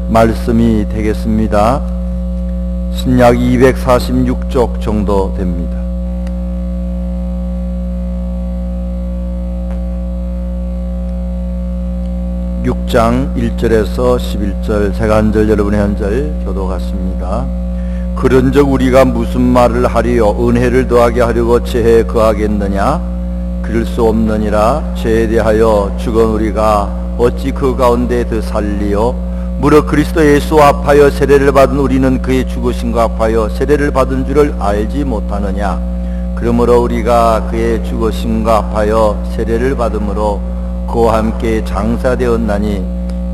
말씀이 되겠습니다. 신약 246쪽 정도 됩니다. (6장) 1절에서 11절, 제가 한 절 여러분이 한 절 교독하십니다. 그런즉 우리가 무슨 말을 하리요? 은혜를 더하게 하려고 죄에 거하겠느냐? 그럴 수 없느니라. 죄에 대하여 죽은 우리가 어찌 그 가운데 더 살리요? 무릇 그리스도 예수 합하여 세례를 받은 우리는 그의 죽으심과 합하여 세례를 받은 줄을 알지 못하느냐? 그러므로 우리가 그의 죽으심과 합하여 세례를 받음으로 그와 함께 장사되었나니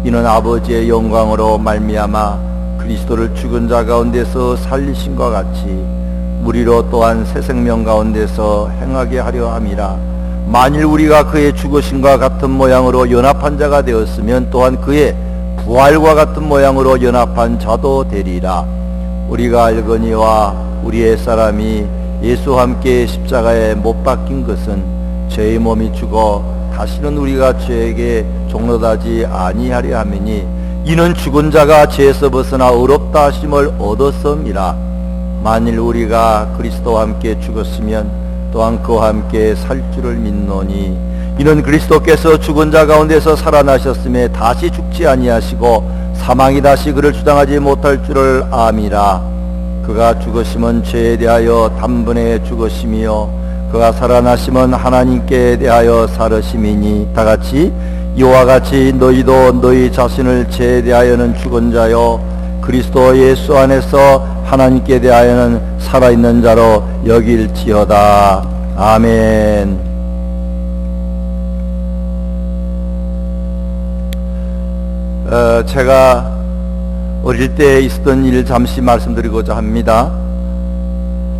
이는 아버지의 영광으로 말미암아 그리스도를 죽은 자 가운데서 살리심과 같이 우리로 또한 새 생명 가운데서 행하게 하려 함이라. 만일 우리가 그의 죽으심과 같은 모양으로 연합한 자가 되었으면 또한 그의 부활과 같은 모양으로 연합한 자도 되리라. 우리가 알거니와 우리의 사람이 예수와 함께 십자가에 못 박힌 것은 죄의 몸이 죽어 다시는 우리가 죄에게 종노하지 아니하려 함이니 이는 죽은 자가 죄에서 벗어나 의롭다 하심을 얻었음이라. 만일 우리가 그리스도와 함께 죽었으면 또한 그와 함께 살 줄을 믿노니 이는 그리스도께서 죽은 자 가운데서 살아나셨음에 다시 죽지 아니하시고 사망이 다시 그를 주장하지 못할 줄을 암이라. 그가 죽으심은 죄에 대하여 단번에 죽으심이요 그가 살아나심은 하나님께 대하여 살으심이니 다같이 이와 같이 너희도 너희 자신을 죄에 대하여는 죽은 자요 그리스도 예수 안에서 하나님께 대하여는 살아있는 자로 여길지어다. 아멘. 제가 어릴 때 있었던 일 잠시 말씀드리고자 합니다.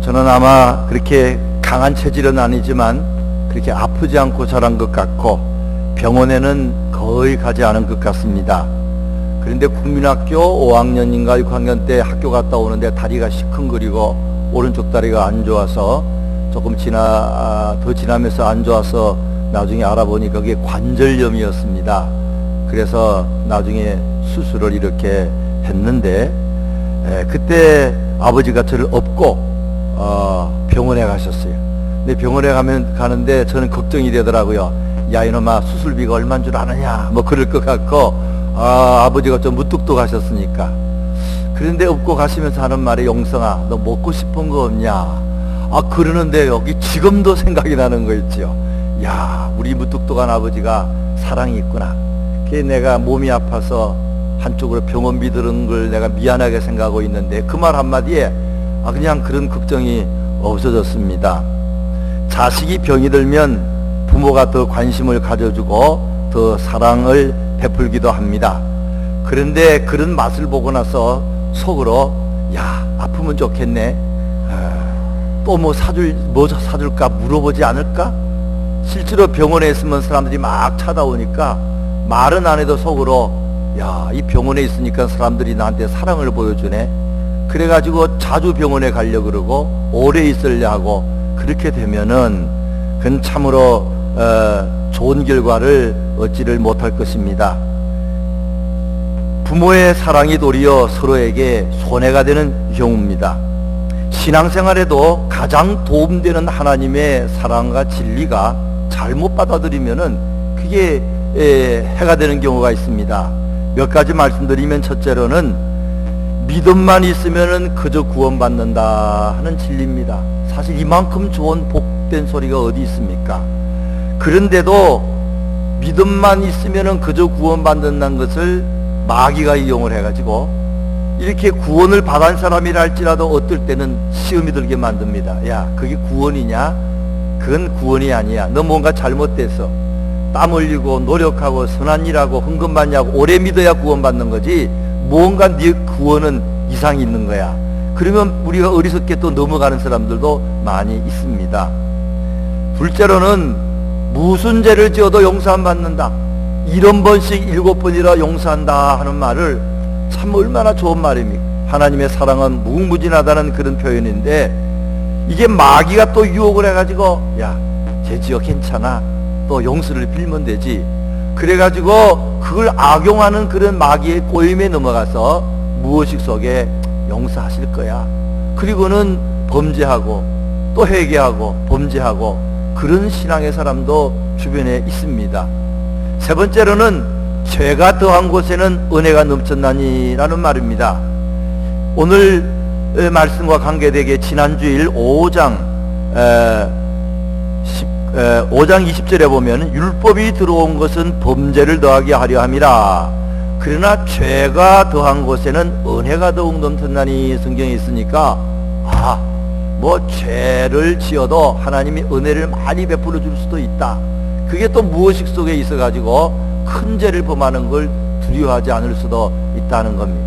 저는 아마 그렇게 강한 체질은 아니지만 그렇게 아프지 않고 자란 것 같고 병원에는 거의 가지 않은 것 같습니다. 그런데 국민학교 5학년인가 6학년 때 학교 갔다 오는데 다리가 시큰거리고 오른쪽 다리가 안 좋아서 조금 더 지나면서 안 좋아서 나중에 알아보니 그게 관절염이었습니다. 그래서 나중에 수술을 이렇게 했는데 그때 아버지가 저를 업고 병원에 가셨어요. 근데 병원에 가는데 저는 걱정이 되더라고요. 야 이놈아 수술비가 얼마인 줄 아느냐 뭐 그럴 것 같고 아버지가 좀 무뚝뚝하셨으니까. 그런데 업고 가시면서 하는 말이 용성아 너 먹고 싶은 거 없냐 그러는데 여기 지금도 생각이 나는 거 있죠. 야 우리 무뚝뚝한 아버지가 사랑이 있구나. 그게 내가 몸이 아파서 한쪽으로 병원비 드는 걸 내가 미안하게 생각하고 있는데 그 말 한마디에 그냥 그런 걱정이 없어졌습니다. 자식이 병이 들면 부모가 더 관심을 가져주고 더 사랑을 베풀기도 합니다. 그런데 그런 맛을 보고 나서 속으로 야 아프면 좋겠네 또 뭐 사줄까 물어보지 않을까. 실제로 병원에 있으면 사람들이 막 찾아오니까 말은 안 해도 속으로 야 이 병원에 있으니까 사람들이 나한테 사랑을 보여주네. 그래가지고 자주 병원에 가려고 그러고 오래 있으려 하고 그렇게 되면은 그건 참으로 좋은 결과를 얻지를 못할 것입니다. 부모의 사랑이 도리어 서로에게 손해가 되는 경우입니다. 신앙생활에도 가장 도움되는 하나님의 사랑과 진리가 잘못 받아들이면은 그게 해가 되는 경우가 있습니다. 몇 가지 말씀드리면 첫째로는 믿음만 있으면은 그저 구원받는다 하는 진리입니다. 사실 이만큼 좋은 복된 소리가 어디 있습니까? 그런데도 믿음만 있으면은 그저 구원받는다는 것을 마귀가 이용을 해가지고 이렇게 구원을 받은 사람이라 할지라도 어떨 때는 시험이 들게 만듭니다. 야 그게 구원이냐? 그건 구원이 아니야. 너 뭔가 잘못돼서 땀 흘리고 노력하고 선한 일하고 헌금 받냐고 오래 믿어야 구원받는 거지 뭔가 네 구원은 이상이 있는 거야. 그러면 우리가 어리석게 또 넘어가는 사람들도 많이 있습니다. 둘째로는 무슨 죄를 지어도 용서 안 받는다. 7번씩 7번이라 용서한다 하는 말을 참 얼마나 좋은 말입니까? 하나님의 사랑은 무궁무진하다는 그런 표현인데 이게 마귀가 또 유혹을 해가지고 야 죄 지어 괜찮아 또 용서를 빌면 되지 그래가지고 그걸 악용하는 그런 마귀의 꼬임에 넘어가서 무의식 속에 용서하실 거야. 그리고는 범죄하고 또 회개하고 범죄하고 그런 신앙의 사람도 주변에 있습니다. 세 번째로는 죄가 더한 곳에는 은혜가 넘쳤나니라는 말입니다. 오늘 말씀과 관계되게 지난주일 5장 20절에 보면 율법이 들어온 것은 범죄를 더하게 하려 함이라. 그러나 죄가 더한 곳에는 은혜가 더욱 넘쳤나니 성경에 있으니까 뭐 죄를 지어도 하나님이 은혜를 많이 베풀어 줄 수도 있다. 그게 또 무의식 속에 있어 가지고 큰 죄를 범하는 걸 두려워하지 않을 수도 있다는 겁니다.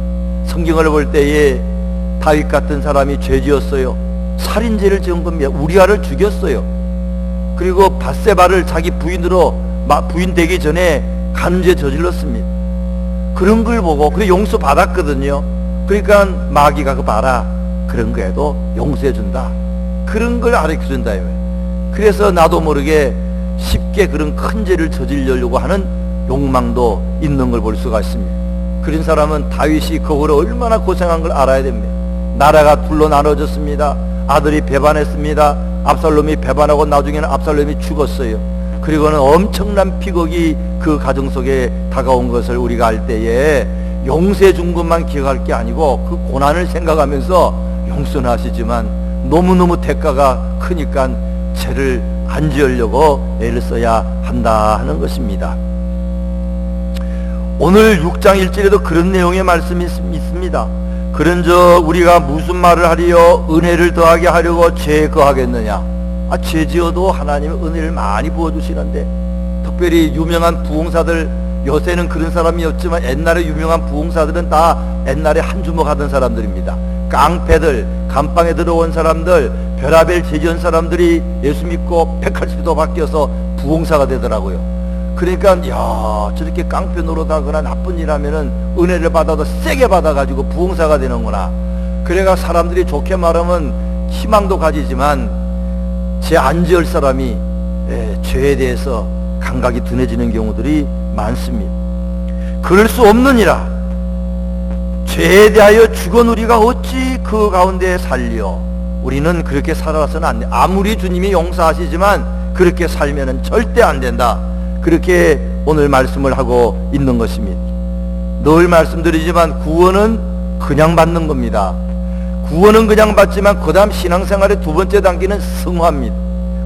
성경을 볼 때에 다윗 같은 사람이 죄 지었어요. 살인죄를 지은 겁니다. 우리아를 죽였어요. 그리고 밧세바를 자기 부인으로 부인 되기 전에 간죄 저질렀습니다. 그런 걸 보고 그래 용서 받았거든요. 그러니까 마귀가 그 봐라, 그런 거에도 용서해 준다, 그런 걸 가르쳐 준다. 그래서 나도 모르게 쉽게 그런 큰 죄를 저지르려고 하는 욕망도 있는 걸 볼 수가 있습니다. 그런 사람은 다윗이 그거로 얼마나 고생한 걸 알아야 됩니다. 나라가 둘로 나눠졌습니다. 아들이 배반했습니다. 압살롬이 배반하고 나중에는 압살롬이 죽었어요. 그리고는 엄청난 피곡이 그 가정 속에 다가온 것을 우리가 알 때에 용서해 준 것만 기억할 게 아니고 그 고난을 생각하면서 용서는 하시지만 너무너무 대가가 크니까 죄를 안 지으려고 애를 써야 한다 하는 것입니다. 오늘 6장 1절에도 그런 내용의 말씀이 있습니다. 그런즉 우리가 무슨 말을 하리요? 은혜를 더하게 하려고 죄에 거하겠느냐? 죄 지어도 하나님의 은혜를 많이 부어주시는데, 특별히 유명한 부흥사들, 요새는 그런 사람이 없지만 옛날에 유명한 부흥사들은 다 옛날에 한 주먹 하던 사람들입니다. 깡패들, 감방에 들어온 사람들, 별하별 죄 지은 사람들이 예수 믿고 180도 바뀌어서 부흥사가 되더라고요. 그러니까 저렇게 깡패 노릇하거나 나쁜 일 하면은 은혜를 받아도 세게 받아가지고 부흥사가 되는구나. 그래가 사람들이 좋게 말하면 희망도 가지지만 죄 안 지을 사람이 죄에 대해서 감각이 둔해지는 경우들이 많습니다. 그럴 수 없느니라. 죄에 대하여 죽은 우리가 어찌 그 가운데 살려. 우리는 그렇게 살아서는 안 돼. 아무리 주님이 용서하시지만 그렇게 살면은 절대 안 된다. 그렇게 오늘 말씀을 하고 있는 것입니다. 늘 말씀드리지만 구원은 그냥 받는 겁니다. 구원은 그냥 받지만 그 다음 신앙생활의 두 번째 단계는 성화입니다.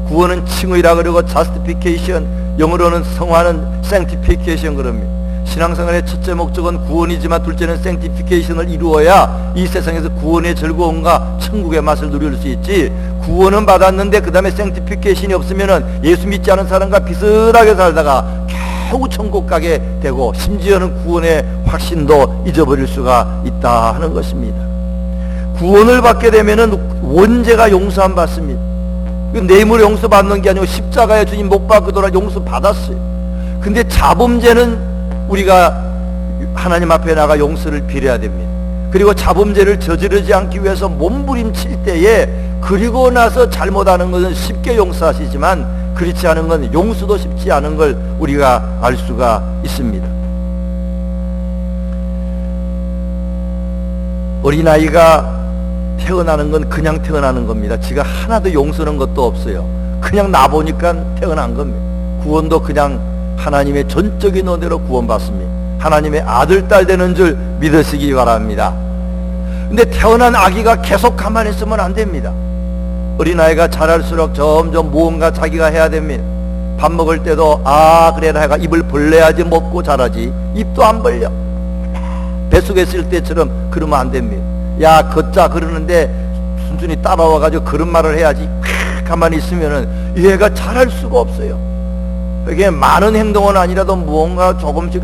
구원은 칭의라 그러고 justification, 영어로는 성화는 sanctification 그럽니다. 신앙생활의 첫째 목적은 구원이지만 둘째는 sanctification을 이루어야 이 세상에서 구원의 즐거움과 천국의 맛을 누릴 수 있지, 구원은 받았는데 그 다음에 sanctification이 없으면은 예수 믿지 않은 사람과 비슷하게 살다가 겨우 천국 가게 되고 심지어는 구원의 확신도 잊어버릴 수가 있다 하는 것입니다. 구원을 받게 되면은 원죄가 용서함 받습니다. 뇌물 용서받는 게 아니고 십자가에 주님 못 박으더라 용서 받았어요. 근데 자범죄는 우리가 하나님 앞에 나가 용서를 빌어야 됩니다. 그리고 자범죄를 저지르지 않기 위해서 몸부림칠 때에 그리고 나서 잘못하는 것은 쉽게 용서하시지만 그렇지 않은 건 용서도 쉽지 않은 걸 우리가 알 수가 있습니다. 어린아이가 태어나는 건 그냥 태어나는 겁니다. 지가 하나도 용서는 것도 없어요. 그냥 나보니까 태어난 겁니다. 구원도 그냥 하나님의 전적인 은혜로 구원받습니다. 하나님의 아들, 딸 되는 줄 믿으시기 바랍니다. 근데 태어난 아기가 계속 가만히 있으면 안 됩니다. 어린아이가 자랄수록 점점 무언가 자기가 해야 됩니다. 밥 먹을 때도 그래라 해가 입을 벌려야지 먹고 자라지 입도 안 벌려. 뱃속에 있을 때처럼 그러면 안 됩니다. 야 걷자 그러는데 순순히 따라와가지고 그런 말을 해야지 가만히 있으면은 얘가 자랄 수가 없어요. 이게 많은 행동은 아니라도 무언가 조금씩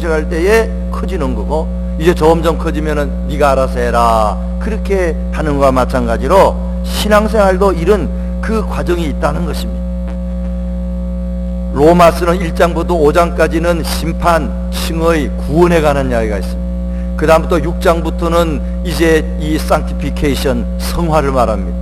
할 때에 커지는 거고, 이제 점점 커지면은 네가 알아서 해라 그렇게 하는 것과 마찬가지로 신앙생활도 이런 그 과정이 있다는 것입니다. 로마서는 1장부터 5장까지는 심판, 칭의, 구원에 관한 이야기가 있습니다. 그 다음부터 6장부터는 이제 이 sanctification, 성화를 말합니다.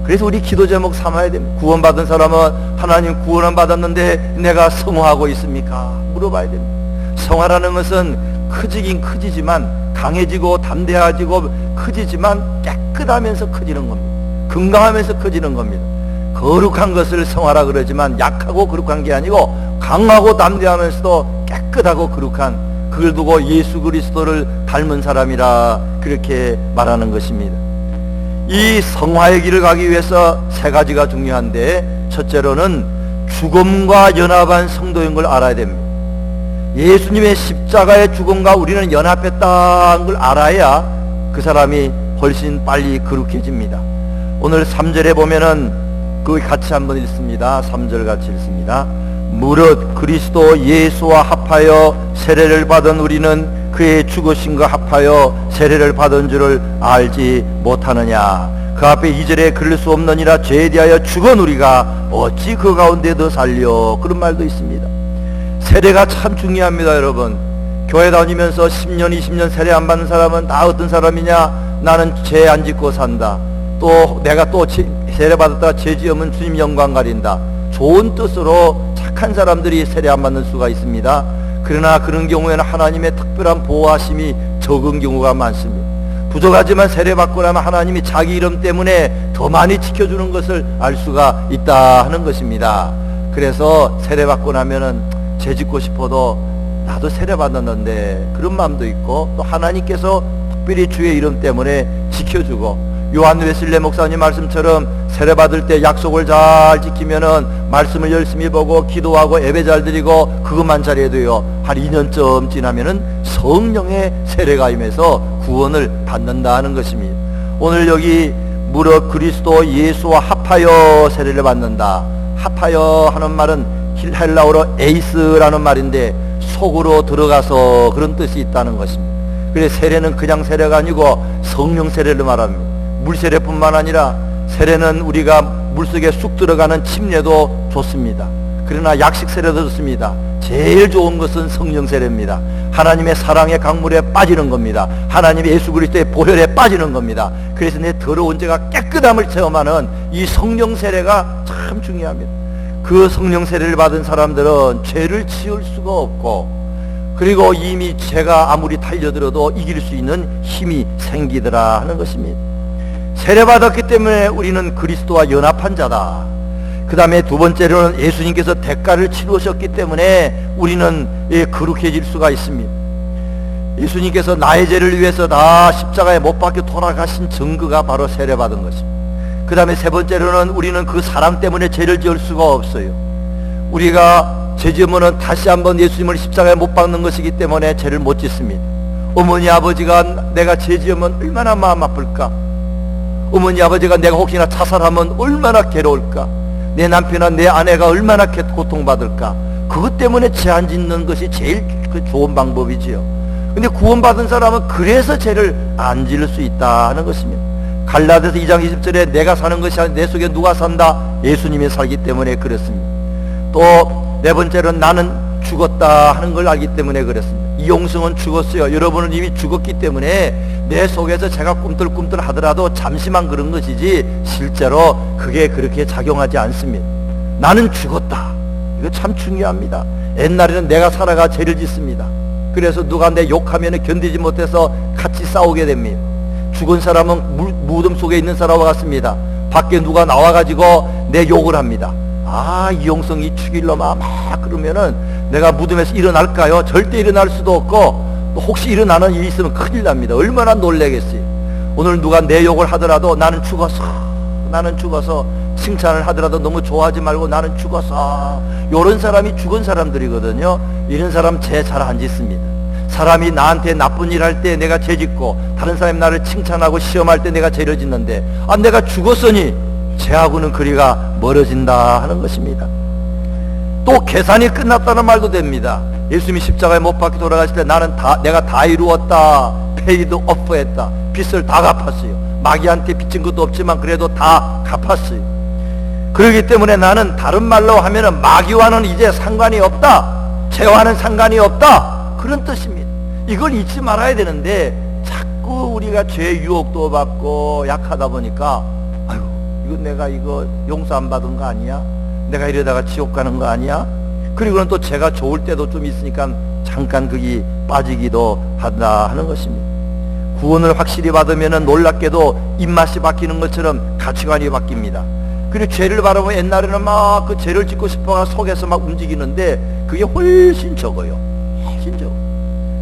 그래서 우리 기도 제목 삼아야 됩니다. 구원받은 사람은 하나님 구원은 받았는데 내가 성화하고 있습니까? 물어봐야 됩니다. 성화라는 것은 크지긴 크지지만, 강해지고 담대해지고 크지지만 깨끗하면서 커지는 겁니다. 건강하면서 커지는 겁니다. 거룩한 것을 성화라 그러지만 약하고 거룩한 게 아니고 강하고 담대하면서도 깨끗하고 거룩한, 그걸 두고 예수 그리스도를 닮은 사람이라 그렇게 말하는 것입니다. 이 성화의 길을 가기 위해서 세 가지가 중요한데, 첫째로는 죽음과 연합한 성도인 걸 알아야 됩니다. 예수님의 십자가의 죽음과 우리는 연합했다는 걸 알아야 그 사람이 훨씬 빨리 거룩해집니다. 오늘 3절에 보면은 그 같이 한번 읽습니다. 3절 같이 읽습니다. 무릇 그리스도 예수와 합하여 세례를 받은 우리는 그의 죽으심과 합하여 세례를 받은 줄을 알지 못하느냐. 그 앞에 2절에 그럴 수 없느니라 죄에 대하여 죽은 우리가 어찌 그 가운데 더 살려, 그런 말도 있습니다. 세례가 참 중요합니다. 여러분, 교회 다니면서 10년 20년 세례 안 받는 사람은 다 어떤 사람이냐? 나는 죄 안 짓고 산다, 또 내가 또 세례 받았다가 죄 지으면 주님 영광 가린다, 좋은 뜻으로 착한 사람들이 세례 안 받는 수가 있습니다. 그러나 그런 경우에는 하나님의 특별한 보호하심이 적은 경우가 많습니다. 부족하지만 세례 받고 나면 하나님이 자기 이름 때문에 더 많이 지켜주는 것을 알 수가 있다 하는 것입니다. 그래서 세례 받고 나면은 죄 짓고 싶어도 나도 세례 받았는데 그런 마음도 있고, 또 하나님께서 특별히 주의 이름 때문에 지켜주고, 요한 웨슬레 목사님 말씀처럼 세례 받을 때 약속을 잘 지키면은 말씀을 열심히 보고 기도하고 예배 잘 드리고 그것만 잘해도요, 한 2년쯤 지나면은 성령의 세례가 임해서 구원을 받는다는 것입니다. 오늘 여기 무릇 그리스도 예수와 합하여 세례를 받는다. 합하여 하는 말은 헬라어로 에이스라는 말인데 속으로 들어가서 그런 뜻이 있다는 것입니다. 그래서 세례는 그냥 세례가 아니고 성령 세례를 말합니다. 물세례뿐만 아니라 세례는 우리가 물속에 쑥 들어가는 침례도 좋습니다. 그러나 약식 세례도 좋습니다. 제일 좋은 것은 성령 세례입니다. 하나님의 사랑의 강물에 빠지는 겁니다. 하나님의 예수 그리스도의 보혈에 빠지는 겁니다. 그래서 내 더러운 죄가 깨끗함을 체험하는 이 성령 세례가 참 중요합니다. 그 성령 세례를 받은 사람들은 죄를 지을 수가 없고, 그리고 이미 죄가 아무리 달려들어도 이길 수 있는 힘이 생기더라 하는 것입니다. 세례받았기 때문에 우리는 그리스도와 연합한 자다. 그 다음에 두 번째로는 예수님께서 대가를 치르셨기 때문에 우리는 거룩해질 수가 있습니다. 예수님께서 나의 죄를 위해서 다 십자가에 못 박혀 돌아가신 증거가 바로 세례받은 것입니다. 그 다음에 세 번째로는 우리는 그 사랑 때문에 죄를 지을 수가 없어요. 우리가 죄 지으면 다시 한번 예수님을 십자가에 못 박는 것이기 때문에 죄를 못 짓습니다. 어머니 아버지가 내가 죄 지으면 얼마나 마음 아플까? 어머니 아버지가 내가 혹시나 자살하면 얼마나 괴로울까? 내 남편이나 내 아내가 얼마나 고통받을까? 그것 때문에 죄 안 짓는 것이 제일 좋은 방법이지요. 근데 구원받은 사람은 그래서 죄를 안 지을 수 있다 하는 것입니다. 갈라디아서 2장 20절에 내가 사는 것이 아니라 내 속에 누가 산다? 예수님이 살기 때문에 그렇습니다. 또 네 번째로는 나는 죽었다 하는 걸 알기 때문에 그렇습니다. 이용성은 죽었어요. 여러분은 이미 죽었기 때문에 내 속에서 제가 꿈틀꿈틀 하더라도 잠시만 그런 것이지 실제로 그게 그렇게 작용하지 않습니다. 나는 죽었다. 이거 참 중요합니다. 옛날에는 내가 살아가 죄를 짓습니다. 그래서 누가 내 욕하면 견디지 못해서 같이 싸우게 됩니다. 죽은 사람은 무덤 속에 있는 사람과 같습니다. 밖에 누가 나와가지고 내 욕을 합니다. 아, 이용성이 죽일 놈아 막 그러면은 내가 무덤에서 일어날까요? 절대 일어날 수도 없고, 또 혹시 일어나는 일이 있으면 큰일 납니다. 얼마나 놀라겠어요. 오늘 누가 내 욕을 하더라도 나는 죽어서 칭찬을 하더라도 너무 좋아하지 말고 나는 죽어서, 이런 사람이 죽은 사람들이거든요. 이런 사람 죄 잘 안 짓습니다. 사람이 나한테 나쁜 일 할 때 내가 죄 짓고, 다른 사람이 나를 칭찬하고 시험할 때 내가 죄를 짓는데, 아, 내가 죽었으니 죄하고는 거리가 멀어진다 하는 것입니다. 또 계산이 끝났다는 말도 됩니다. 예수님이 십자가에 못 박혀 돌아가실 때 내가 다 이루었다, 페이드 오프 했다, 빚을 다 갚았어요. 마귀한테 빚진 것도 없지만 그래도 다 갚았어요. 그렇기 때문에 나는 다른 말로 하면은 마귀와는 이제 상관이 없다, 죄와는 상관이 없다, 그런 뜻입니다. 이걸 잊지 말아야 되는데 자꾸 우리가 죄 유혹도 받고 약하다 보니까 아이고 이거 내가 이거 용서 안 받은 거 아니야? 내가 이러다가 지옥 가는 거 아니야? 그리고는 또 제가 좋을 때도 좀 있으니까 잠깐 거기 빠지기도 한다 하는 것입니다. 구원을 확실히 받으면 놀랍게도 입맛이 바뀌는 것처럼 가치관이 바뀝니다. 그리고 죄를 바라보면 옛날에는 막 그 죄를 짓고 싶어가 속에서 막 움직이는데 그게 훨씬 적어요. 훨씬 적어.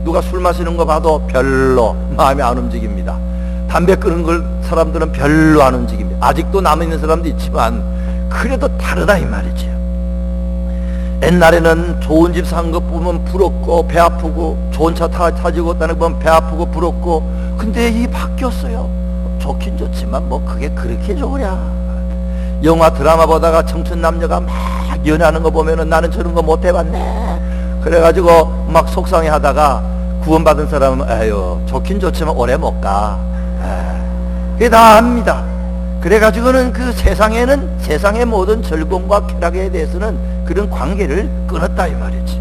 누가 술 마시는 거 봐도 별로 마음이 안 움직입니다. 담배 끊은 걸 사람들은 별로 안 움직입니다. 아직도 남아있는 사람도 있지만 그래도 다르다 이 말이죠. 옛날에는 좋은 집 산 거 보면 부럽고 배 아프고, 좋은 차 타지고 있다는 거 보면 배 아프고 부럽고, 근데 이 바뀌었어요. 좋긴 좋지만 뭐 그게 그렇게 좋으랴. 영화 드라마 보다가 청춘 남녀가 막 연애하는 거 보면은 나는 저런 거 못 해봤네 그래가지고 막 속상해 하다가 구원받은 사람은 에휴 좋긴 좋지만 오래 못 가. 그게 다 합니다. 그래가지고는 그 세상에는 세상의 모든 즐거움과 쾌락에 대해서는 그런 관계를 끊었다 이 말이지.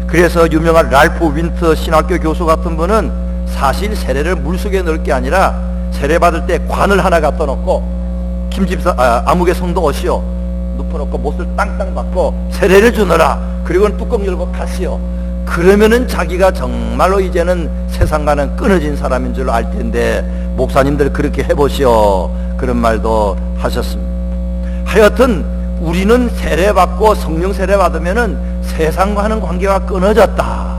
그래서 유명한 랄프 윈터 신학교 교수 같은 분은 사실 세례를 물속에 넣을 게 아니라 세례 받을 때 관을 하나 갖다 놓고 김집사 아무개 성도 오시오 눕혀놓고 못을 땅땅 받고 세례를 주너라. 그리고는 뚜껑 열고 가시오. 그러면은 자기가 정말로 이제는 세상과는 끊어진 사람인 줄 알 텐데 목사님들 그렇게 해보시오. 그런 말도 하셨습니다. 하여튼 우리는 세례받고 성령 세례받으면은 세상과는 관계가 끊어졌다.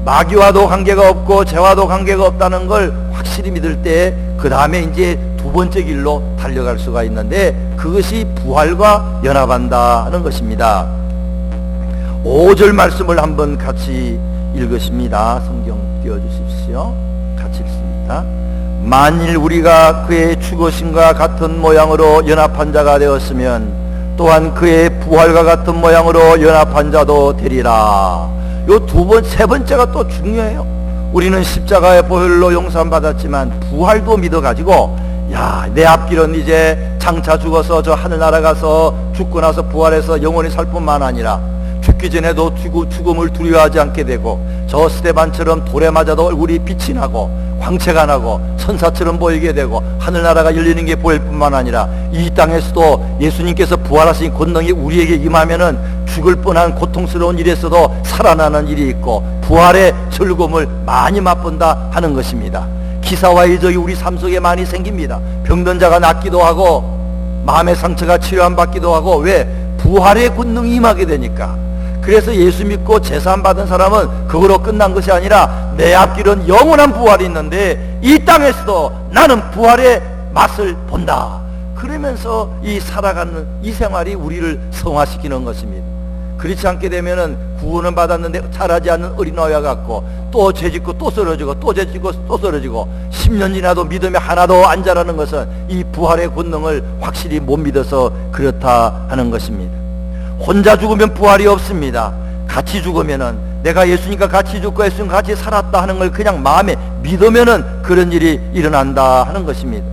마귀와도 관계가 없고 죄와도 관계가 없다는 걸 확실히 믿을 때 그 다음에 이제 두 번째 길로 달려갈 수가 있는데 그것이 부활과 연합한다 하는 것입니다. 5절 말씀을 한번 같이 읽으십니다. 성경 띄워주십시오. 같이 읽습니다. 만일 우리가 그의 죽으심과 같은 모양으로 연합한 자가 되었으면 또한 그의 부활과 같은 모양으로 연합한 자도 되리라. 요 세 번째가 또 중요해요. 우리는 십자가의 보혈로 용서함 받았지만 부활도 믿어가지고 야, 내 앞길은 이제 장차 죽어서 저 하늘 날아가서 죽고 나서 부활해서 영원히 살 뿐만 아니라 죽기 전에도 죽음을 두려워하지 않게 되고 저 스데반처럼 돌에 맞아도 얼굴이 빛이 나고 광채가 나고 천사처럼 보이게 되고 하늘나라가 열리는 게 보일 뿐만 아니라 이 땅에서도 예수님께서 부활하신 권능이 우리에게 임하면은 죽을 뻔한 고통스러운 일에서도 살아나는 일이 있고 부활의 즐거움을 많이 맛본다 하는 것입니다. 기사와 이적이 우리 삶 속에 많이 생깁니다. 병든 자가 낫기도 하고 마음의 상처가 치료함 받기도 하고 왜? 부활의 권능이 임하게 되니까. 그래서 예수 믿고 제사함 받은 사람은 그거로 끝난 것이 아니라 내 앞길은 영원한 부활이 있는데 이 땅에서도 나는 부활의 맛을 본다. 그러면서 이 살아가는 이 생활이 우리를 성화시키는 것입니다. 그렇지 않게 되면은 구원은 받았는데 자라지 않는 어린아이와 같고 또 죄짓고 또 쓰러지고 또 죄짓고 또 쓰러지고 10년 지나도 믿음이 하나도 안 자라는 것은 이 부활의 권능을 확실히 못 믿어서 그렇다 하는 것입니다. 혼자 죽으면 부활이 없습니다. 같이 죽으면은 내가 예수님과 같이 죽고 예수님 같이 살았다 하는 걸 그냥 마음에 믿으면은 그런 일이 일어난다 하는 것입니다.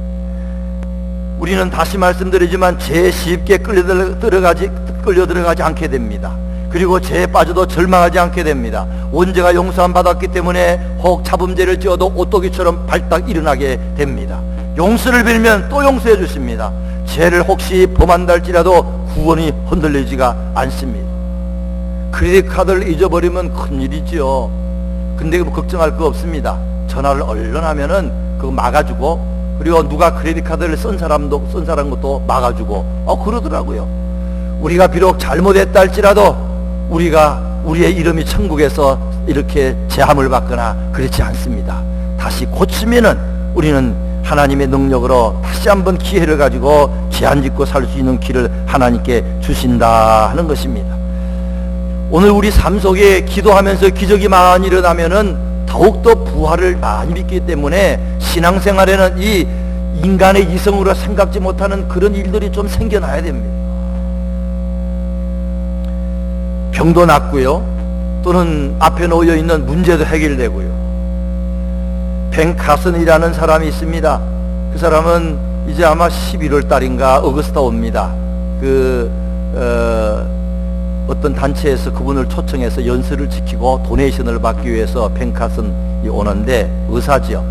우리는 다시 말씀드리지만 죄에 쉽게 끌려 들어가지 않게 됩니다. 그리고 죄에 빠져도 절망하지 않게 됩니다. 원죄가 용서함 받았기 때문에 혹 자범죄를 지어도 오토기처럼 발딱 일어나게 됩니다. 용서를 빌면 또 용서해 주십니다. 죄를 혹시 범한다 할지라도 구원이 흔들리지가 않습니다. 크레딧 카드를 잊어버리면 큰일이지요. 근데 뭐 걱정할 거 없습니다. 전화를 얼른 하면은 그거 막아주고, 그리고 누가 크레딧 카드를 쓴 사람도 막아주고 그러더라고요. 우리가 비록 잘못했다 할지라도 우리의 이름이 천국에서 이렇게 제함을 받거나 그렇지 않습니다. 다시 고치면은 우리는 하나님의 능력으로 다시 한번 기회를 가지고 죄 안 짓고 살 수 있는 길을 하나님께 주신다 하는 것입니다. 오늘 우리 삶 속에 기도하면서 기적이 많이 일어나면은 더욱더 부활을 많이 믿기 때문에 신앙생활에는 이 인간의 이성으로 생각지 못하는 그런 일들이 좀 생겨나야 됩니다. 병도 낫고요, 또는 앞에 놓여 있는 문제도 해결되고요. 벤 카슨이라는 사람이 있습니다. 그 사람은 이제 아마 11월 달인가 어거스타 옵니다. 어떤 단체에서 그분을 초청해서 연설을 지키고 도네이션을 받기 위해서 벤 카슨이 오는데 의사죠.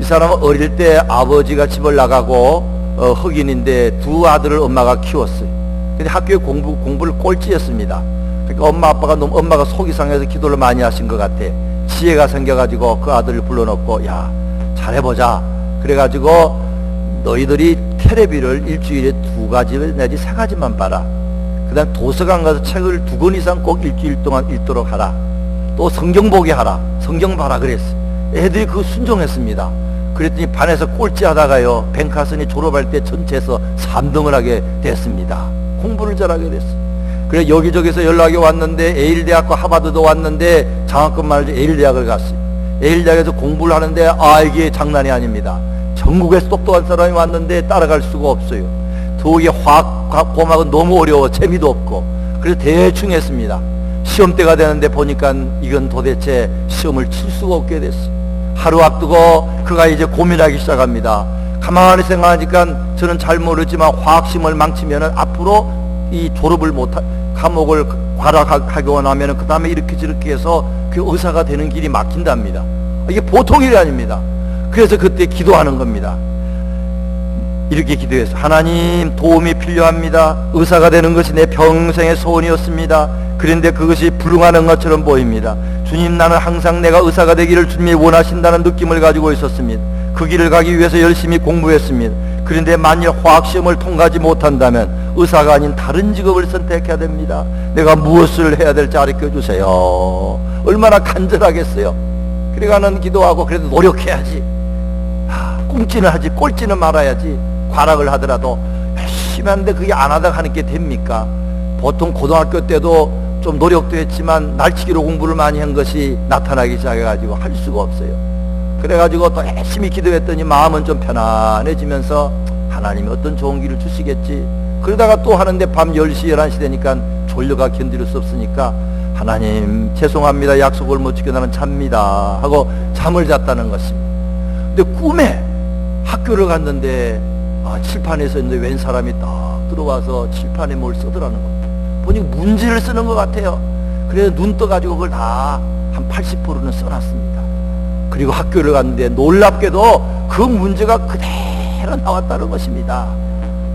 이 사람은 어릴 때 아버지가 집을 나가고 흑인인데 두 아들을 엄마가 키웠어요. 근데 학교에 공부를 꼴찌했습니다. 그러니까 엄마 아빠가 엄마가 속이 상해서 기도를 많이 하신 것 같아. 지혜가 생겨가지고 그 아들을 불러놓고 야 잘해보자. 그래가지고 너희들이 테레비를 일주일에 2가지 내지 3가지만 봐라. 그 다음 도서관 가서 책을 2권 이상 꼭 일주일 동안 읽도록 하라. 또 성경 보게 하라. 성경 봐라 그랬어. 애들이 그거 순종했습니다. 그랬더니 반에서 꼴찌하다가요 벤카슨이 졸업할 때 전체에서 3등을 하게 됐습니다. 공부를 잘하게 됐어. 그래 여기저기서 연락이 왔는데 에일대학과 하버드도 왔는데 장학금만 알지 에일대학을 갔어요. 에일대학에서 공부를 하는데 이게 장난이 아닙니다. 전국에서 똑똑한 사람이 왔는데 따라갈 수가 없어요. 더욱이 화학공학은 너무 어려워. 재미도 없고. 그래서 대충 했습니다. 시험 때가 되는데 보니까 이건 도대체 시험을 칠 수가 없게 됐어요. 하루 앞두고 그가 이제 고민하기 시작합니다. 가만히 생각하니까 저는 잘 모르지만 화학시험을 망치면은 앞으로 이 졸업을 못할 과목을 과락하고 나면은 그 다음에 이렇게 저렇게 해서 그 의사가 되는 길이 막힌답니다. 이게 보통 일이 아닙니다. 그래서 그때 기도하는 겁니다. 이렇게 기도해서 하나님 도움이 필요합니다. 의사가 되는 것이 내 평생의 소원이었습니다. 그런데 그것이 불응하는 것처럼 보입니다. 주님 나는 항상 내가 의사가 되기를 주님이 원하신다는 느낌을 가지고 있었습니다. 그 길을 가기 위해서 열심히 공부했습니다. 그런데 만일 화학시험을 통과하지 못한다면 의사가 아닌 다른 직업을 선택해야 됩니다. 내가 무엇을 해야 될지 가르쳐 주세요. 얼마나 간절하겠어요. 그래가는 기도하고 그래도 노력해야지. 꽁치는 하지 꼴찌는 말아야지. 과락을 하더라도 열심히 하는데 그게 안 하다가 하는 게 됩니까? 보통 고등학교 때도 좀 노력도 했지만 날치기로 공부를 많이 한 것이 나타나기 시작해가지고 할 수가 없어요. 그래가지고 또 열심히 기도했더니 마음은 좀 편안해지면서 하나님이 어떤 좋은 길을 주시겠지. 그러다가 또 하는데 밤 10시 11시 되니까 졸려가 견딜 수 없으니까 하나님 죄송합니다. 약속을 못 지켜 나는 잡니다 하고 잠을 잤다는 것입니다. 근데 꿈에 학교를 갔는데 칠판에서 있는데 웬 사람이 딱 들어와서 칠판에 뭘 쓰더라는 겁니다. 보니 문제를 쓰는 것 같아요. 그래서 눈 떠가지고 그걸 다 한 80%는 써놨습니다. 그리고 학교를 갔는데 놀랍게도 그 문제가 그대로 나왔다는 것입니다.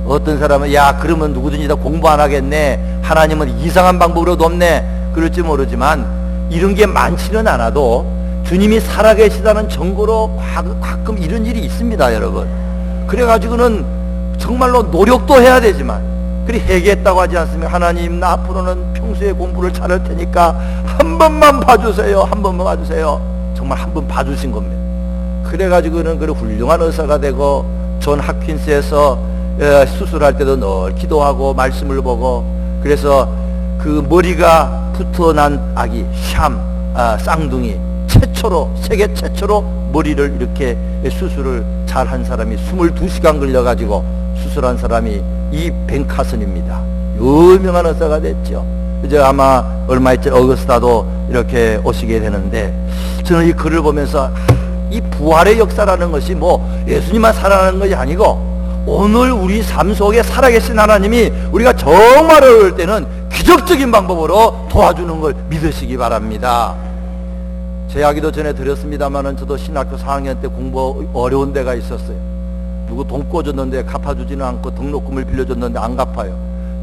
어떤 사람은 야 그러면 누구든지 다 공부 안 하겠네, 하나님은 이상한 방법으로 돕네, 그럴지 모르지만 이런 게 많지는 않아도 주님이 살아계시다는 증거로 가끔 이런 일이 있습니다, 여러분. 그래가지고는 정말로 노력도 해야 되지만 그리 회개했다고 하지 않습니까? 하나님 나 앞으로는 평소에 공부를 잘할 테니까 한 번만 봐주세요. 한 번만 봐주세요. 정말 한 번 봐주신 겁니다. 그래가지고는 그 훌륭한 의사가 되고 존 핫킨스에서 수술할 때도 늘 기도하고 말씀을 보고, 그래서 그 머리가 붙어난 아기 쌍둥이 최초로, 세계 최초로 머리를 이렇게 수술을 잘한 사람이 22시간 걸려가지고 수술한 사람이 이 벤카슨입니다. 유명한 의사가 됐죠. 이제 아마 얼마 있지 어거스타도 이렇게 오시게 되는데, 저는 이 글을 보면서 이 부활의 역사라는 것이 뭐 예수님만 살아나는 것이 아니고 오늘 우리 삶 속에 살아계신 하나님이 우리가 정말 어려울 때는 기적적인 방법으로 도와주는 걸 믿으시기 바랍니다. 제 이야기도 전에 드렸습니다만은 저도 신학교 4학년 때 공부 어려운 데가 있었어요. 누구 돈 꿔줬는데 갚아주지는 않고 등록금을 빌려줬는데 안 갚아요.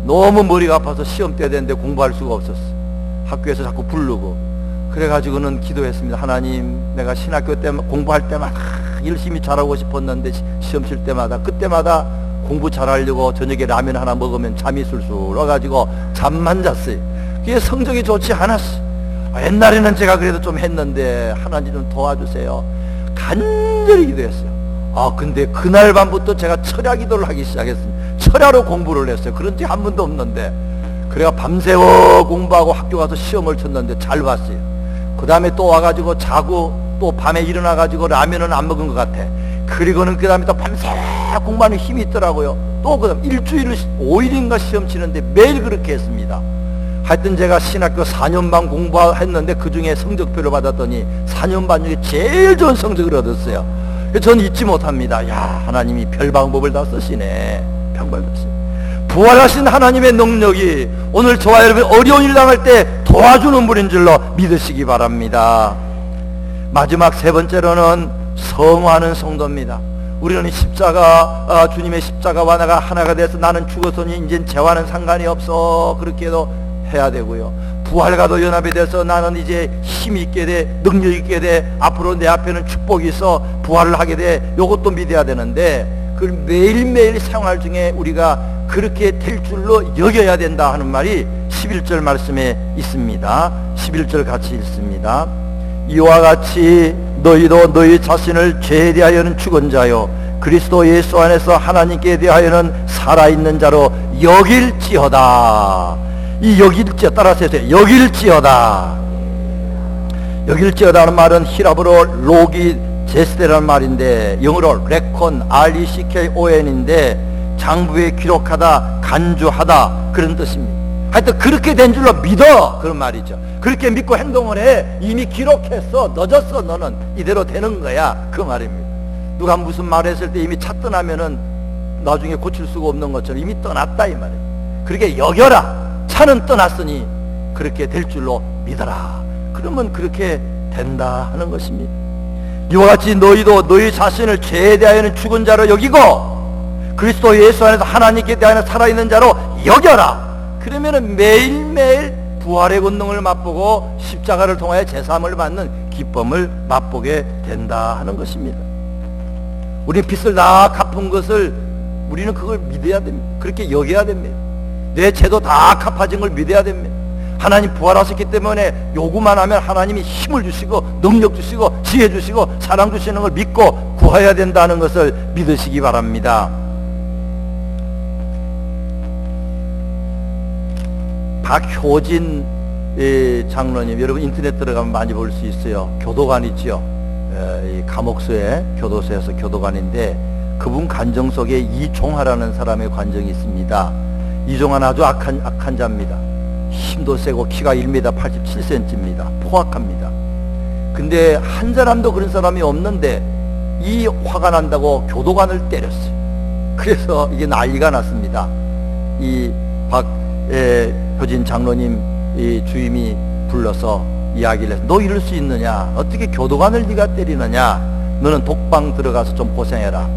너무 머리가 아파서 시험 때야 되는데 공부할 수가 없었어요. 학교에서 자꾸 부르고. 그래가지고는 기도했습니다. 하나님, 내가 신학교 때 공부할 때마다 열심히 잘하고 싶었는데 시험 칠 때마다 그때마다 공부 잘하려고 저녁에 라면 하나 먹으면 잠이 술술 와가지고 잠만 잤어요. 그게 성적이 좋지 않았어요. 옛날에는 제가 그래도 좀 했는데 하나님 좀 도와주세요. 간절히 기도했어요. 근데 그날 밤부터 제가 철야 기도를 하기 시작했습니다. 철야로 공부를 했어요. 그런 적 한 번도 없는데. 그래가 밤새워 공부하고 학교 가서 시험을 쳤는데 잘 봤어요. 그 다음에 또 와가지고 자고 또 밤에 일어나가지고 라면은 안 먹은 것 같아. 그리고는 그 다음에 또 밤새 공부하는 힘이 있더라고요. 또 그 다음 일주일을 5일인가 시험 치는데 매일 그렇게 했습니다. 하여튼 제가 신학교 4년 반 공부했는데 그 중에 성적표를 받았더니 4년 반 중에 제일 좋은 성적을 얻었어요. 저는 잊지 못합니다. 야, 하나님이 별 방법을 다 쓰시네. 방법을 다 쓰시네. 부활하신 하나님의 능력이 오늘 저와 여러분 어려운 일 당할 때 도와주는 분인 줄로 믿으시기 바랍니다. 마지막 세 번째로는 성화하는 성도입니다. 우리는 십자가, 주님의 십자가와 나가 하나가 돼서 나는 죽었으니 이제 죄와는 상관이 없어, 그렇게도 해야 되고요. 부활과도 연합이 돼서 나는 이제 힘이 있게 돼, 능력 있게 돼, 앞으로 내 앞에는 축복이 있어, 부활을 하게 돼. 요것도 믿어야 되는데, 그걸 매일매일 생활 중에 우리가 그렇게 될 줄로 여겨야 된다 하는 말이 11절 말씀에 있습니다. 11절 같이 읽습니다. 이와 같이 너희도 너희 자신을 죄에 대하여는 죽은 자요 그리스도 예수 안에서 하나님께 대하여는 살아있는 자로 여길지어다. 이 여길지어, 따라서 해주세요. 여길지어다. 여길지어다 하는 말은 히라브로 로기 제스데라는 말인데, 영어로 레콘 RECKON인데 장부에 기록하다, 간주하다, 그런 뜻입니다. 하여튼 그렇게 된 줄로 믿어, 그런 말이죠. 그렇게 믿고 행동을 해. 이미 기록했어. 늦었어. 너는 이대로 되는 거야, 그 말입니다. 누가 무슨 말 했을 때 이미 차 떠나면은 나중에 고칠 수가 없는 것처럼 이미 떠났다, 이 말이에요. 그렇게 여겨라. 차는 떠났으니 그렇게 될 줄로 믿어라. 그러면 그렇게 된다 하는 것입니다. 이와 같이 너희도 너희 자신을 죄에 대하여는 죽은 자로 여기고 그리스도 예수 안에서 하나님께 대하여는 살아있는 자로 여겨라. 그러면은 매일매일 부활의 권능을 맛보고 십자가를 통하여 제사함을 받는 기쁨을 맛보게 된다 하는 것입니다. 우리 빚을 다 갚은 것을 우리는 그걸 믿어야 됩니다. 그렇게 여겨야 됩니다. 내 죄도 다 갚아진 걸 믿어야 됩니다. 하나님 부활하셨기 때문에 요구만 하면 하나님이 힘을 주시고 능력 주시고 지혜 주시고 사랑 주시는 걸 믿고 구해야 된다는 것을 믿으시기 바랍니다. 박효진 장로님, 여러분 인터넷 들어가면 많이 볼 수 있어요. 교도관이죠. 이 감옥소에, 교도소에서 교도관인데, 그분 관정 속에 이종하라는 사람의 관정이 있습니다. 이종하는 아주 악한 자입니다. 힘도 세고 키가 1m 87cm입니다. 포악합니다. 근데 한 사람도 그런 사람이 없는데 이 화가 난다고 교도관을 때렸어요. 그래서 이게 난리가 났습니다. 이 박효진 장로님 이 주임이 불러서 이야기를 해서, 너 이럴 수 있느냐? 어떻게 교도관을 네가 때리느냐? 너는 독방 들어가서 좀 고생해라.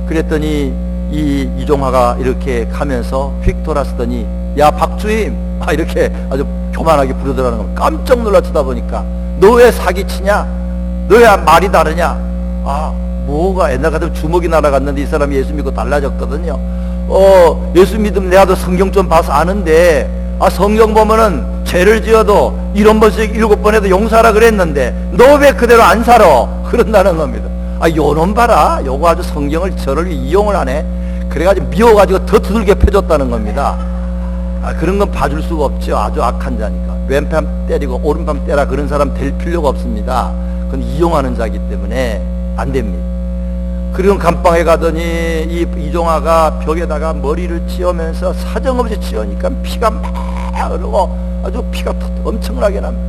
그랬더니 이 이종화가 이렇게 가면서 휙 돌아서더니, 야 박주임, 이렇게 아주 교만하게 부르더라는 겁니다. 깜짝 놀라 쳐다보니까, 너 왜 사기치냐? 너 왜 말이 다르냐? 뭐가, 옛날 같으면 주먹이 날아갔는데 이 사람이 예수 믿고 달라졌거든요. 예수 믿으면 내가 성경 좀 봐서 아는데, 성경 보면은 죄를 지어도 7번씩 7번 해도 용서하라 그랬는데 너 왜 그대로 안 살아? 그런다는 겁니다. 요놈 봐라. 요거 아주 성경을 저를 이용을 하네. 그래가지고 미워가지고 더 두들겨 패줬다는 겁니다. 그런 건 봐줄 수가 없죠. 아주 악한 자니까. 왼팔 때리고 오른팔 때라 그런 사람 될 필요가 없습니다. 그건 이용하는 자이기 때문에 안 됩니다. 그리고 감방에 가더니 이 이종화가 벽에다가 머리를 찧으면서 사정없이 찧으니까 피가 막 흐르고 아주 피가 엄청나게 납니다.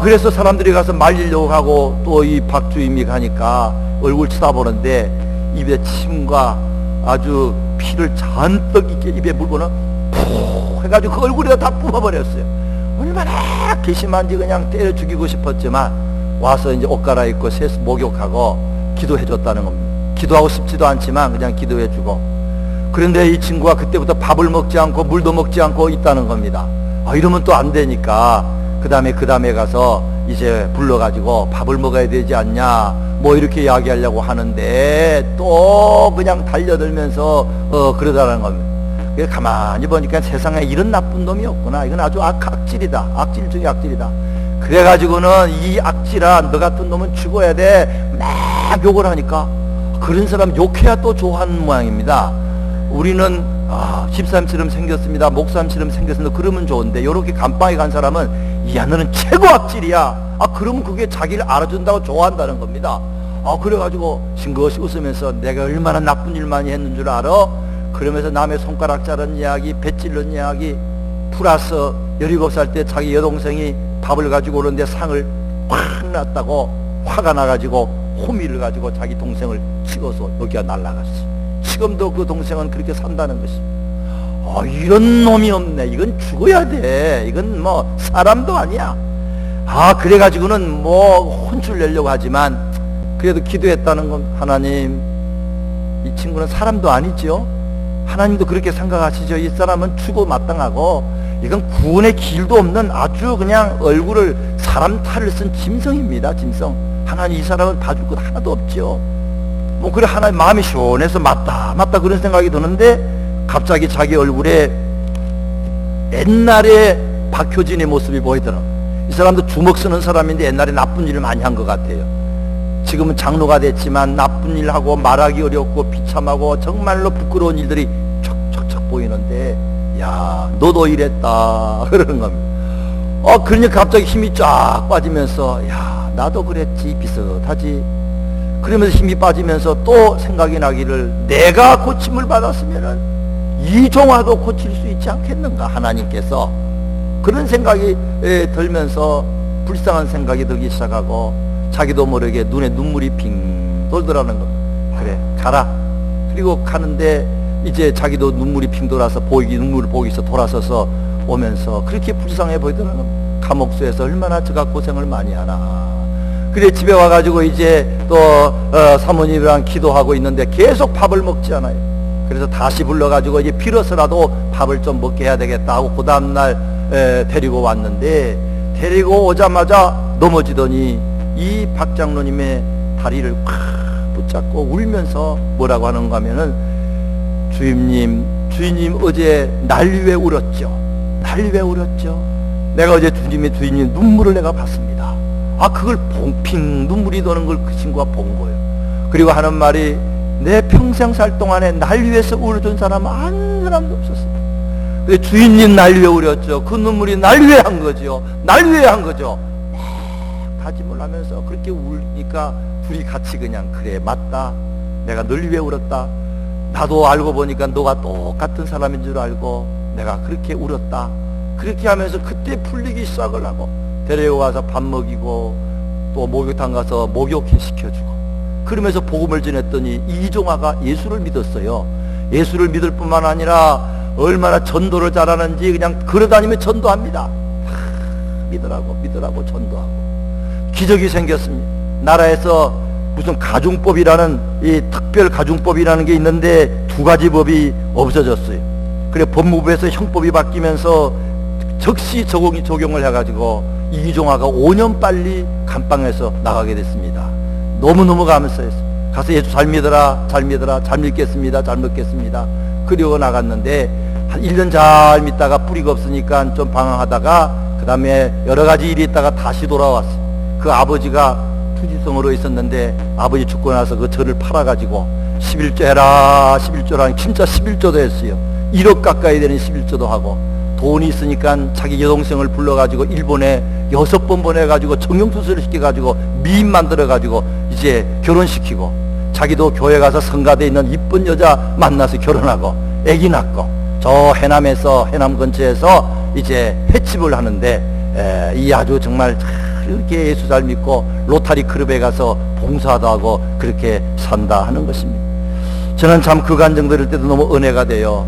그래서 사람들이 가서 말리려고 하고 또 이 박주임이 가니까 얼굴 쳐다보는데 입에 침과 아주 피를 잔뜩 있게 입에 물고는 푹 해가지고 그 얼굴에다 다 뿜어버렸어요. 얼마나 괘씸한지 그냥 때려 죽이고 싶었지만 와서 이제 옷 갈아입고 세수 목욕하고 기도해줬다는 겁니다. 기도하고 싶지도 않지만 그냥 기도해주고. 그런데 이 친구가 그때부터 밥을 먹지 않고 물도 먹지 않고 있다는 겁니다. 이러면 또 안 되니까 그 다음에 가서 이제 불러가지고 밥을 먹어야 되지 않냐 뭐 이렇게 이야기하려고 하는데 또 그냥 달려들면서 그러다는 겁니다. 그래서 가만히 보니까 세상에 이런 나쁜 놈이 없구나. 이건 아주 악질이다. 악질 중에 악질이다. 그래가지고는 이 악질아, 너 같은 놈은 죽어야 돼. 막 욕을 하니까 그런 사람 욕해야 또 좋아하는 모양입니다. 우리는 집사님처럼 생겼습니다, 목사님처럼 생겼습니다, 그러면 좋은데 요렇게 감방에 간 사람은 야 너는 최고 악질이야. 그러면 그게 자기를 알아준다고 좋아한다는 겁니다. 그래가지고 싱긋이 웃으면서 내가 얼마나 나쁜 일 많이 했는 줄 알아? 그러면서 남의 손가락 자른 이야기, 배 찔른 이야기, 플러스 17살 때 자기 여동생이 밥을 가지고 오는데 상을 확 놨다고 화가 나가지고 호미를 가지고 자기 동생을 찍어서 여기가 날아갔어. 지금도 그 동생은 그렇게 산다는 것입니다. 이런 놈이 없네. 이건 죽어야 돼. 이건 뭐 사람도 아니야. 그래가지고는 뭐 혼쭐 내려고 하지만 그래도 기도했다는 건, 하나님 이 친구는 사람도 아니죠. 하나님도 그렇게 생각하시죠. 이 사람은 추고 마땅하고 이건 구원의 길도 없는 아주 그냥 얼굴을 사람 탈을 쓴 짐승입니다. 짐승. 하나님 이 사람은 봐줄 것 하나도 없죠. 뭐 그래 하나님 마음이 시원해서 맞다 그런 생각이 드는데 갑자기 자기 얼굴에 옛날에 박효진의 모습이 보이더라. 이 사람도 주먹 쓰는 사람인데 옛날에 나쁜 일을 많이 한 것 같아요. 지금은 장로가 됐지만 나쁜 일하고 말하기 어렵고 비참하고 정말로 부끄러운 일들이 척척척 보이는데 야 너도 이랬다 그러는 겁니다. 그러니까 갑자기 힘이 쫙 빠지면서 야 나도 그랬지 비슷하지 그러면서 힘이 빠지면서 또 생각이 나기를 내가 고침을 받았으면은 이종화도 고칠 수 있지 않겠는가 하나님께서 그런 생각이 들면서 불쌍한 생각이 들기 시작하고 자기도 모르게 눈에 눈물이 빙 돌더라는 겁니다. 그래 가라. 그리고 가는데 이제 자기도 눈물이 빙 돌아서 눈물을 보기서 돌아서서 오면서 그렇게 불쌍해 보이더라는 겁니다. 감옥소에서 얼마나 저가 고생을 많이 하나. 그래 집에 와가지고 이제 또 사모님이랑 기도하고 있는데 계속 밥을 먹지 않아요. 그래서 다시 불러가지고 이제 빌어서라도 밥을 좀 먹게 해야 되겠다 하고 그 다음날 데리고 왔는데 데리고 오자마자 넘어지더니 이 박장로님의 다리를 콱 붙잡고 울면서 뭐라고 하는가 하면은 주인님 어제 날 위해 울었죠. 날 위해 울었죠. 내가 어제 주인님 눈물을 내가 봤습니다. 그걸 퐁핑 눈물이 도는 걸 그 친구가 본 거예요. 그리고 하는 말이 내 평생 살 동안에 날 위해서 울어준 사람은 한 사람도 없었어요. 근데 주인님 날 위해 울었죠. 그 눈물이 날 위해 한 거죠. 날 위해 한 거죠. 막 다짐을 하면서 그렇게 울니까 둘이 같이 그냥 그래 맞다. 내가 널 위해 울었다. 나도 알고 보니까 너가 똑같은 사람인 줄 알고 내가 그렇게 울었다. 그렇게 하면서 그때 풀리기 시작을 하고 데려와서 밥 먹이고 또 목욕탕 가서 목욕해 시켜주고 그러면서 복음을 전했더니 이종화가 예수를 믿었어요. 예수를 믿을 뿐만 아니라 얼마나 전도를 잘하는지 그냥 걸어다니며 전도합니다. 믿으라고 전도하고 기적이 생겼습니다. 나라에서 무슨 가중법이라는 이 특별 가중법이라는 게 있는데 두 가지 법이 없어졌어요. 그래 법무부에서 형법이 바뀌면서 즉시 적용을 해가지고 이종화가 5년 빨리 감방에서 나가게 됐습니다. 너무너무 감사했어요. 가서 예수 잘 믿어라 잘 믿겠습니다 잘 먹겠습니다 그리고 나갔는데 한 1년 잘 믿다가 뿌리가 없으니까 좀 방황하다가 그 다음에 여러가지 일이 있다가 다시 돌아왔어요. 그 아버지가 투지성으로 있었는데 아버지 죽고 나서 그 절을 팔아가지고 11조 해라 11조라니 진짜 11조도 했어요. 1억 가까이 되는 11조도 하고 돈이 있으니까 자기 여동생을 불러가지고 일본에 6번 보내가지고 정형수술을 시켜가지고 미인 만들어가지고 이제 결혼시키고 자기도 교회 가서 성가대에 있는 이쁜 여자 만나서 결혼하고 애기 낳고 저 해남에서 해남 근처에서 이제 횟집을 하는데 이 아주 정말 이렇게 예수 잘 믿고 로타리 클럽에 가서 봉사도 하고 그렇게 산다 하는 것입니다. 저는 참 그 간증 들을 때도 너무 은혜가 돼요.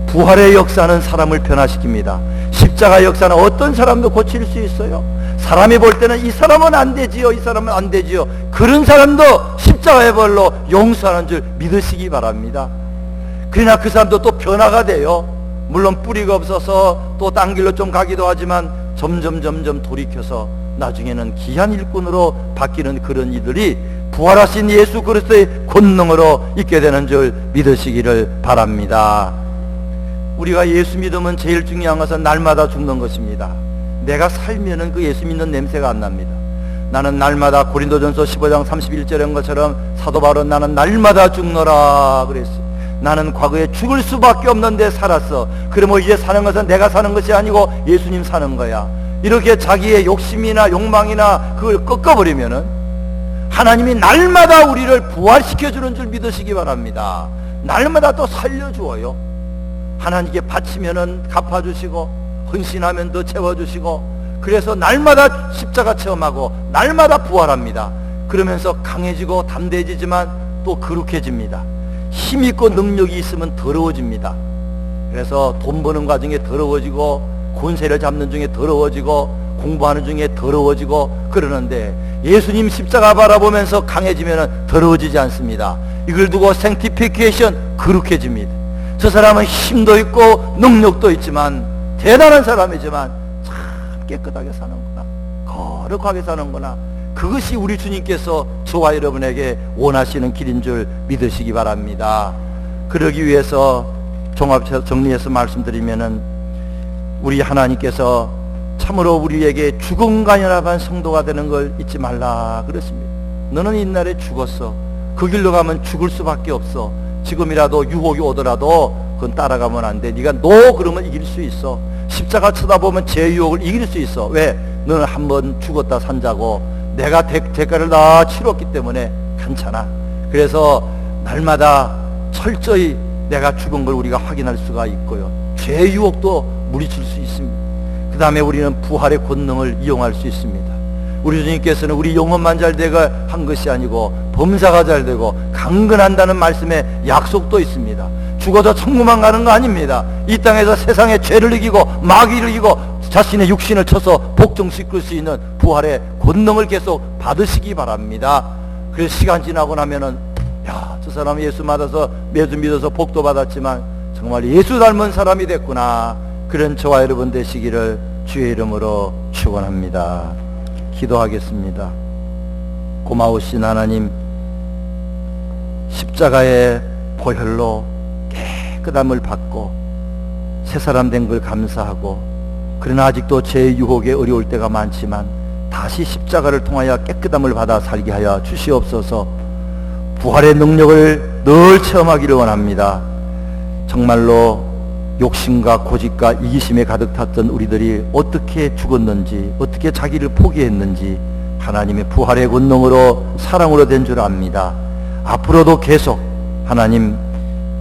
부활의 역사는 사람을 변화시킵니다. 십자가 역사는 어떤 사람도 고칠 수 있어요. 사람이 볼 때는 이 사람은 안 되지요, 이 사람은 안 되지요. 그런 사람도 십자가의 벌로 용서하는 줄 믿으시기 바랍니다. 그러나 그 사람도 또 변화가 돼요. 물론 뿌리가 없어서 또 딴 길로 좀 가기도 하지만 점점 돌이켜서 나중에는 귀한 일꾼으로 바뀌는 그런 이들이 부활하신 예수 그리스도의 권능으로 있게 되는 줄 믿으시기를 바랍니다. 우리가 예수 믿으면 제일 중요한 것은 날마다 죽는 것입니다. 내가 살면은 그 예수 믿는 냄새가 안 납니다. 나는 날마다 고린도전서 15장 31절인 것처럼 사도 바울은 나는 날마다 죽노라 그랬어요. 나는 과거에 죽을 수밖에 없는데 살았어. 그러면 이제 사는 것은 내가 사는 것이 아니고 예수님 사는 거야. 이렇게 자기의 욕심이나 욕망이나 그걸 꺾어버리면은 하나님이 날마다 우리를 부활시켜주는 줄 믿으시기 바랍니다. 날마다 또 살려주어요. 하나님께 바치면은 갚아주시고 헌신하면 더 채워주시고 그래서 날마다 십자가 체험하고 날마다 부활합니다. 그러면서 강해지고 담대해지지만 또 거룩해집니다. 힘있고 능력이 있으면 더러워집니다. 그래서 돈 버는 과정에 더러워지고 권세를 잡는 중에 더러워지고 공부하는 중에 더러워지고 그러는데 예수님 십자가 바라보면서 강해지면 더러워지지 않습니다. 이걸 두고 생티피케이션, 거룩해집니다. 저 사람은 힘도 있고 능력도 있지만, 대단한 사람이지만 참 깨끗하게 사는구나, 거룩하게 사는구나. 그것이 우리 주님께서 저와 여러분에게 원하시는 길인 줄 믿으시기 바랍니다. 그러기 위해서 종합 정리해서 말씀드리면은, 우리 하나님께서 참으로 우리에게 죽음간연합한 성도가 되는 걸 잊지 말라 그랬습니다. 너는 옛날에 죽었어. 그 길로 가면 죽을 수밖에 없어. 지금이라도 유혹이 오더라도 그건 따라가면 안 돼. 네가 그러면 이길 수 있어. 십자가 쳐다보면 제 유혹을 이길 수 있어. 왜? 너는 한번 죽었다 산자고 내가 대가를 다 치렀기 때문에 괜찮아. 그래서 날마다 철저히 내가 죽은 걸 우리가 확인할 수가 있고요, 죄의 유혹도 물리칠 수 있습니다. 그 다음에 우리는 부활의 권능을 이용할 수 있습니다. 우리 주님께서는 우리 영혼만 잘 되고 한 것이 아니고 범사가 잘 되고 강건한다는 말씀에 약속도 있습니다. 죽어서 천국만 가는 거 아닙니다. 이 땅에서 세상의 죄를 이기고 마귀를 이기고 자신의 육신을 쳐서 복종시킬 수 있는 부활의 권능을 계속 받으시기 바랍니다. 그래서 시간 지나고 나면은, 야, 저 사람이 예수 믿어서 복도 받았지만 정말 예수 닮은 사람이 됐구나, 그런 저와 여러분 되시기를 주의 이름으로 축원합니다. 기도하겠습니다. 고마우신 하나님, 십자가의 보혈로 깨끗함을 받고 새 사람 된 걸 감사하고, 그러나 아직도 죄의 유혹에 어려울 때가 많지만 다시 십자가를 통하여 깨끗함을 받아 살게 하여 주시옵소서. 부활의 능력을 늘 체험하기를 원합니다. 정말로 욕심과 고집과 이기심에 가득 탔던 우리들이 어떻게 죽었는지, 어떻게 자기를 포기했는지 하나님의 부활의 권능으로 사랑으로 된 줄 압니다. 앞으로도 계속 하나님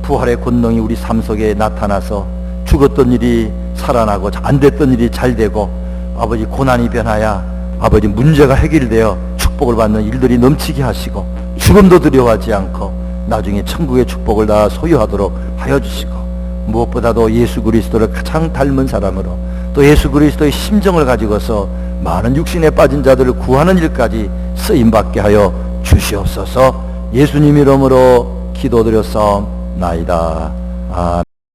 부활의 권능이 우리 삶 속에 나타나서 죽었던 일이 살아나고 안 됐던 일이 잘 되고, 아버지 고난이 변하여 아버지 문제가 해결되어 축복을 받는 일들이 넘치게 하시고, 죽음도 두려워하지 않고 나중에 천국의 축복을 다 소유하도록 하여 주시고, 무엇보다도 예수 그리스도를 가장 닮은 사람으로 또 예수 그리스도의 심정을 가지고서 많은 육신에 빠진 자들을 구하는 일까지 쓰임받게 하여 주시옵소서. 예수님 이름으로 기도드렸사옵나이다. 아멘.